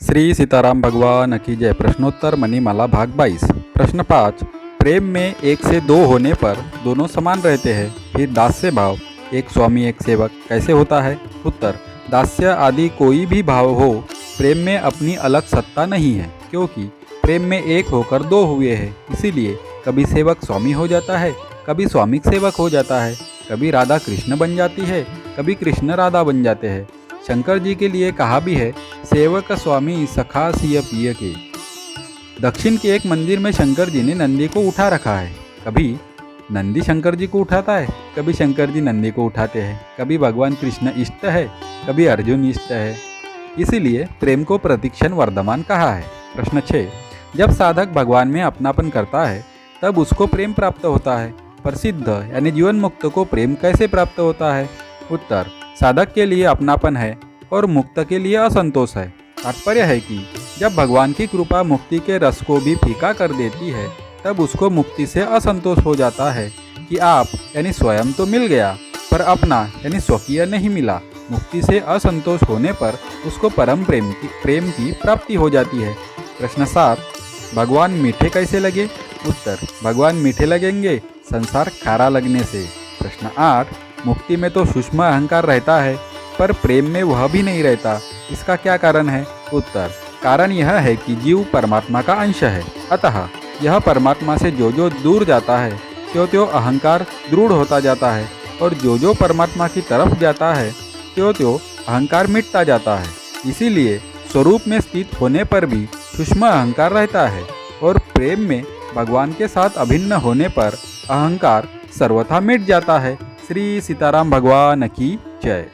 श्री सीताराम भगवान की जय। प्रश्नोत्तर मणिमाला भाग 22। प्रश्न 5। प्रेम में एक से दो होने पर दोनों समान रहते हैं, फिर दास्य भाव एक स्वामी एक सेवक कैसे होता है? उत्तर। दास्य आदि कोई भी भाव हो, प्रेम में अपनी अलग सत्ता नहीं है, क्योंकि प्रेम में एक होकर दो हुए हैं। इसीलिए कभी सेवक स्वामी हो जाता है, कभी स्वामी सेवक हो जाता है, कभी राधा कृष्ण बन जाती है, कभी कृष्ण राधा बन जाते हैं। शंकर जी के लिए कहा भी है, सेवक स्वामी सखा सिय पिय के। दक्षिण के एक मंदिर में शंकर जी ने नंदी को उठा रखा है। कभी नंदी शंकर जी को उठाता है, कभी शंकर जी नंदी को उठाते हैं। कभी भगवान कृष्ण इष्ट है, कभी अर्जुन इष्ट है। इसीलिए प्रेम को प्रतिक्षण वर्धमान कहा है। प्रश्न 6। जब साधक भगवान में अपनापन करता है तब उसको प्रेम प्राप्त होता है, पर सिद्ध यानी जीवन मुक्त को प्रेम कैसे प्राप्त होता है? उत्तर। साधक के लिए अपनापन है और मुक्त के लिए असंतोष है। तात्पर्य है कि जब भगवान की कृपा मुक्ति के रस को भी फीका कर देती है, तब उसको मुक्ति से असंतोष हो जाता है कि आप यानी स्वयं तो मिल गया, पर अपना यानी स्वकीय नहीं मिला। मुक्ति से असंतोष होने पर उसको परम प्रेम की प्राप्ति हो जाती है। प्रश्न 7। भगवान मीठे कैसे लगे? उत्तर। भगवान मीठे लगेंगे संसार खारा लगने से। प्रश्न 8। मुक्ति में तो सूक्ष्म अहंकार रहता है, पर प्रेम में वह भी नहीं रहता, इसका क्या कारण है? उत्तर। कारण यह है कि जीव परमात्मा का अंश है, अतः यह परमात्मा से जो जो दूर जाता है त्यों त्यों अहंकार दृढ़ होता जाता है, और जो जो परमात्मा की तरफ जाता है त्यों त्यों अहंकार मिटता जाता है। इसीलिए स्वरूप में स्थित होने पर भी सूक्ष्म अहंकार रहता है, और प्रेम में भगवान के साथ अभिन्न होने पर अहंकार सर्वथा मिट जाता है। श्री सीताराम भगवान की जय।